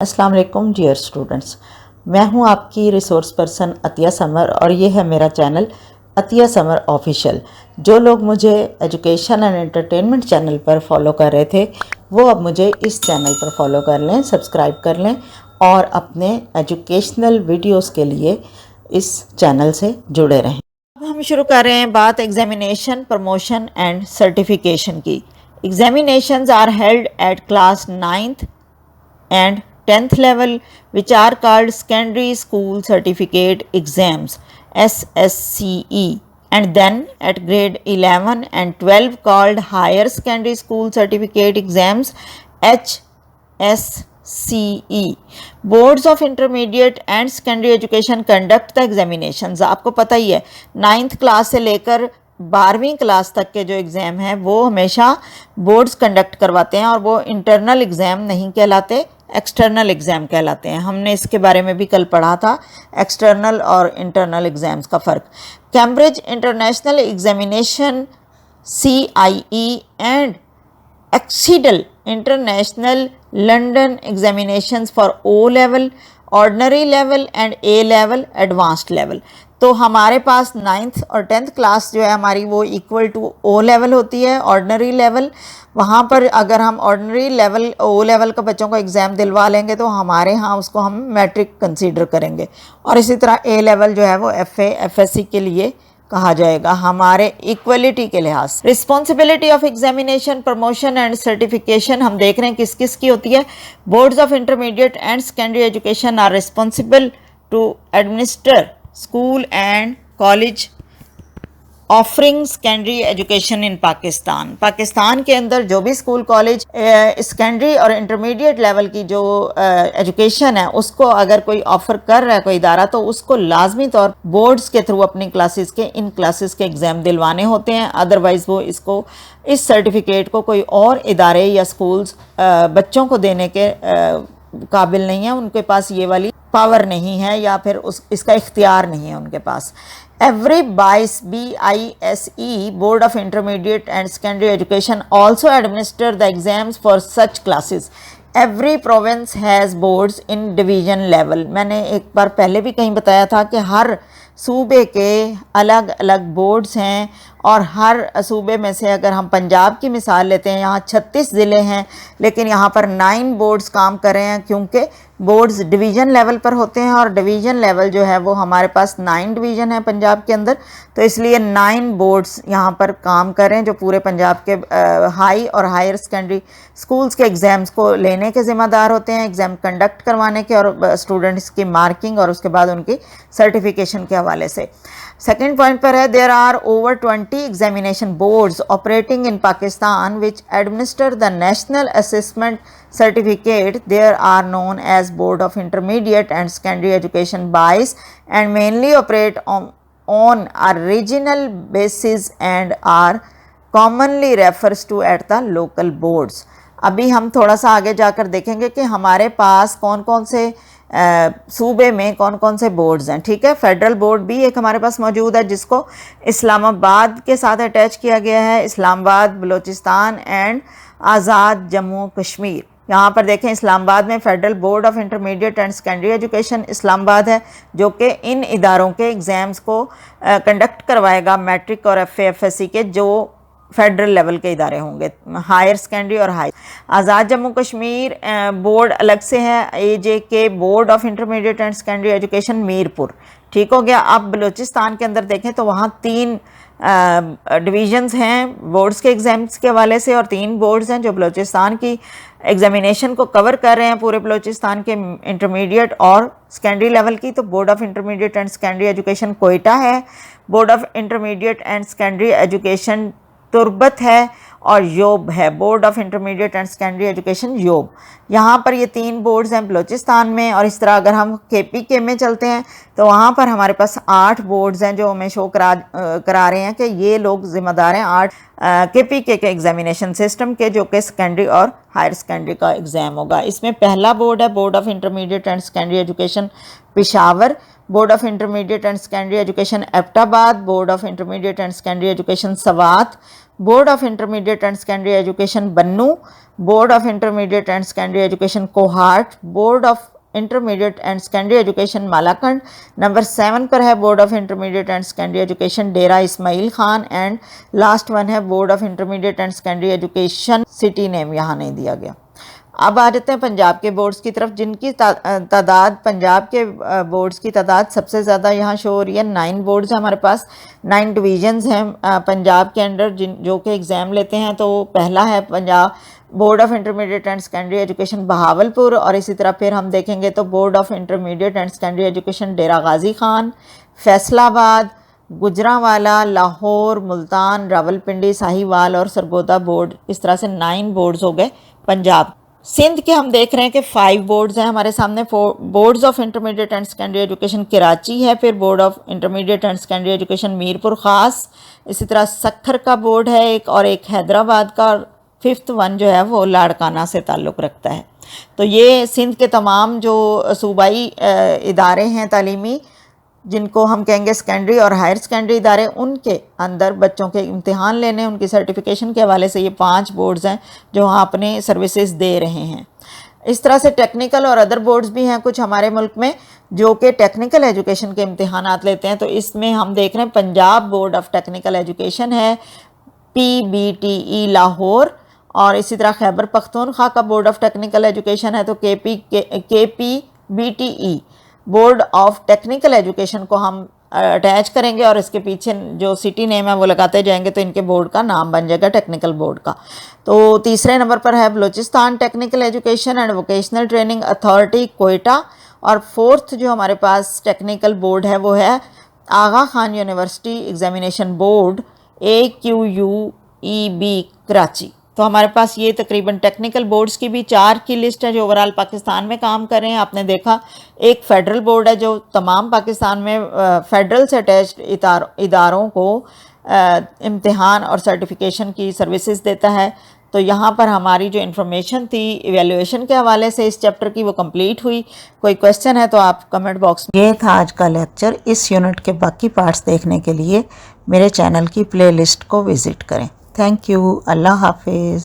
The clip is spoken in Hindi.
अस्सलाम वालेकुम डियर स्टूडेंट्स। मैं हूं आपकी रिसोर्स पर्सन अतिया समर और ये है मेरा चैनल अतिया समर ऑफिशियल। जो लोग मुझे एजुकेशन एंड एंटरटेनमेंट चैनल पर फॉलो कर रहे थे वो अब मुझे इस चैनल पर फॉलो कर लें, सब्सक्राइब कर लें और अपने एजुकेशनल वीडियोस के लिए इस चैनल से जुड़े रहें। अब हम शुरू कर रहे हैं बात एग्जामिनेशन, प्रमोशन एंड सर्टिफिकेशन की। Examinations are held at class 9th and 10th level, which are called secondary school certificate exams SSCE, and then at grade 11 and 12 called higher secondary school certificate exams HSCE. boards of intermediate and secondary education conduct the examinations। आपको पता ही है 9th क्लास से लेकर 12वीं क्लास तक के जो एग्ज़ाम हैं वो हमेशा बोर्ड्स कंडक्ट करवाते हैं और वो इंटरनल एग्ज़ाम नहीं कहलाते, एक्सटर्नल एग्ज़ाम कहलाते हैं। हमने इसके बारे में भी कल पढ़ा था, एक्सटर्नल और इंटरनल एग्ज़ाम्स का फ़र्क। Cambridge International Examination CIE and Edexcel International London Examinations for O level, ordinary level and A level, advanced level. तो हमारे पास 9th और 10th क्लास जो है हमारी वो इक्वल टू O लेवल होती है, ऑर्डनरी लेवल। वहाँ पर अगर हम ऑर्डनरी लेवल O लेवल का बच्चों का एग्ज़ाम दिलवा लेंगे तो हमारे यहाँ उसको हम मैट्रिक कंसीडर करेंगे, और इसी तरह A लेवल जो है वो FA FSC के लिए कहा जाएगा हमारे इक्वलिटी के लिहाज से। Responsibility of examination, promotion and certification हम देख रहे हैं किस किस की होती है। Boards of intermediate and secondary education are responsible to administer school and college offering secondary education in Pakistan. Pakistan के अंदर जो भी स्कूल कॉलेज सेकेंडरी और इंटरमीडिएट लेवल की जो एजुकेशन है उसको अगर कोई ऑफ़र कर रहा है कोई इदारा, तो उसको लाजमी तौर बोर्ड्स के थ्रू अपनी क्लासेस के इन क्लासेस के एग्ज़ाम दिलवाने होते हैं। अदरवाइज़ वो इसको इस सर्टिफिकेट को कोई और इदारे या स्कूल्स बच्चों को देने के काबिल नहीं है, उनके पास ये वाली पावर नहीं है या फिर इसका इख्तियार नहीं है उनके पास। Every BISE Board of Intermediate and Secondary Education also administer the exams for such classes. Every province has boards in division level। मैंने एक बार पहले भी कहीं बताया था कि हर सूबे के अलग अलग बोर्ड्स हैं, और हर सूबे में से अगर हम पंजाब की मिसाल लेते हैं, यहाँ 36 ज़िले हैं लेकिन यहाँ पर 9 बोर्ड्स काम कर रहे हैं, क्योंकि बोर्ड्स डिवीज़न लेवल पर होते हैं और डिवीज़न लेवल जो है वो हमारे पास 9 डिवीज़न है पंजाब के अंदर, तो इसलिए 9 बोर्ड्स यहाँ पर काम कर रहे हैं जो पूरे पंजाब के हाई और हायर सेकेंडरी स्कूल्स के एग्ज़ाम्स को लेने के ज़िम्मेदार होते हैं, एग्ज़ाम कंडक्ट करवाने के और स्टूडेंट्स की मार्किंग और उसके बाद उनकी सर्टिफिकेशन के हवाले से। सेकेंड पॉइंट पर है there are over 20 examination boards operating in Pakistan which administer the national assessment certificate। There are known as Board of Intermediate and Secondary Education BIS and mainly operate on a regional basis and are commonly refers to at the local boards। अभी हम थोड़ा सा आगे जाकर देखेंगे कि हमारे पास कौन कौन से सूबे में कौन कौन से बोर्ड्स हैं। ठीक है, फेडरल बोर्ड भी एक हमारे पास मौजूद है जिसको इस्लामाबाद के साथ अटैच किया गया है, इस्लामाबाद, बलूचिस्तान एंड आज़ाद जम्मू कश्मीर। यहाँ पर देखें इस्लामाबाद में federal board of intermediate and secondary education Islamabad है जो कि इन इदारों के एग्ज़ाम्स को कंडक्ट करवाएगा, मैट्रिक और FA FSC के जो फेडरल लेवल के इदारे होंगे, हायर सेकेंडरी और हाई। आज़ाद जम्मू कश्मीर बोर्ड अलग से है, AJK board of intermediate and secondary education Mirpur. ठीक हो गया। अब बलूचिस्तान के अंदर देखें तो वहाँ 3 डिवीज़न्स हैं बोर्ड्स के एग्ज़ाम्स के हवाले से, और 3 बोर्ड्स हैं जो बलूचिस्तान की एग्जामिनेशन को कवर कर रहे हैं पूरे बलूचिस्तान के इंटरमीडिएट और सेकेंडरी लेवल की। तो board of intermediate and secondary Education Quetta है, board of intermediate and secondary Education Turbat है, और योब है, board of intermediate and secondary Education Zhob. यहाँ पर ये 3 बोर्ड्स हैं बलूचिस्तान में। और इस तरह अगर हम KPK में चलते हैं तो वहाँ पर हमारे पास 8 बोर्ड्स हैं जो हमें शो करा रहे हैं कि ये लोग ज़िम्मेदार हैं 8 KPK के एग्जामिनेशन सिस्टम के, जो कि सेकेंडरी और हायर सेकेंडरी का एग्ज़ाम होगा। इसमें पहला बोर्ड है board of intermediate and secondary education Peshawar, board of intermediate and secondary education Abbottabad, board of intermediate and secondary education Swat, board of intermediate and secondary education Bannu, board of intermediate and secondary education Kohat, board of intermediate and secondary education Malakand. Number 7 पर है board of intermediate and secondary education Dera Ismail Khan, and last one है board of intermediate and secondary education, city name यहाँ नहीं दिया गया। अब आ जाते हैं पंजाब के बोर्ड्स की तरफ, जिनकी तादाद, पंजाब के बोर्ड्स की तादाद सबसे ज़्यादा यहाँ शो हो रही है। 9 बोर्ड्स हैं हमारे पास, 9 डिवीज़न्स हैं पंजाब के अंडर जो कि एग्ज़ाम लेते हैं। तो पहला है Punjab board of intermediate and secondary education Bahawalpur, और इसी तरह फिर हम देखेंगे तो board of intermediate and secondary education Dera Ghazi Khan, Faisalabad, Gujranwala, Lahore, Multan, Rawalpindi, Sahiwal और सरगोदा बोर्ड। इस तरह से 9 बोर्ड्स हो गए पंजाब। सिंध के हम देख रहे हैं कि 5 बोर्ड्स हैं हमारे सामने। Boards of intermediate and secondary education Karachi है, फिर board of intermediate and secondary education Mirpur ख़ास, इसी तरह सखर का बोर्ड है एक, और एक हैदराबाद का, और 5th वन जो है वो लाड़काना से ताल्लुक़ रखता है। तो ये सिंध के तमाम जो सूबाई इदारे हैं तालीमी, जिनको हम कहेंगे सेकेंडरी और हायर सेकेंडरी इदारे, उनके अंदर बच्चों के इम्तिहान लेने, उनकी सर्टिफिकेशन के हवाले से ये 5 बोर्ड्स हैं जो वहाँ अपने सर्विसेज दे रहे हैं। इस तरह से टेक्निकल और अदर बोर्ड्स भी हैं कुछ हमारे मुल्क में जो कि टेक्निकल एजुकेशन के इम्तिहानात लेते हैं। तो इसमें हम देख रहे हैं Punjab board of technical education है, PBTE लाहौर, और इसी तरह खैबर पख्तूनख्वा का बोर्ड ऑफ टेक्निकल एजुकेशन है, तो KPBTE board of technical education को हम अटैच करेंगे और इसके पीछे जो सिटी नेम है वो लगाते जाएंगे, तो इनके बोर्ड का नाम बन जाएगा टेक्निकल बोर्ड का। तो तीसरे नंबर पर है Balochistan technical education and vocational training authority Quetta, और 4th जो हमारे पास टेक्निकल बोर्ड है वो है Aga Khan university examination board, AQUEB Karachi. तो हमारे पास ये तकरीबन टेक्निकल बोर्ड्स की भी 4 की लिस्ट है जो ओवरऑल पाकिस्तान में काम कर रहे हैं। आपने देखा एक फेडरल बोर्ड है जो तमाम पाकिस्तान में फेडरल से अटैच्ड इदारों को इम्तिहान और सर्टिफिकेशन की सर्विसेज देता है। तो यहाँ पर हमारी जो इन्फॉर्मेशन थी इवैल्यूएशन के हवाले से इस चैप्टर की वो कंप्लीट हुई। कोई क्वेश्चन है तो आप कमेंट बॉक्स में। ये था आज का लेक्चर। इस यूनिट के बाकी पार्ट्स देखने के लिए मेरे चैनल की प्लेलिस्ट को विज़िट करें। Thank you. अल्लाह हाफिज़।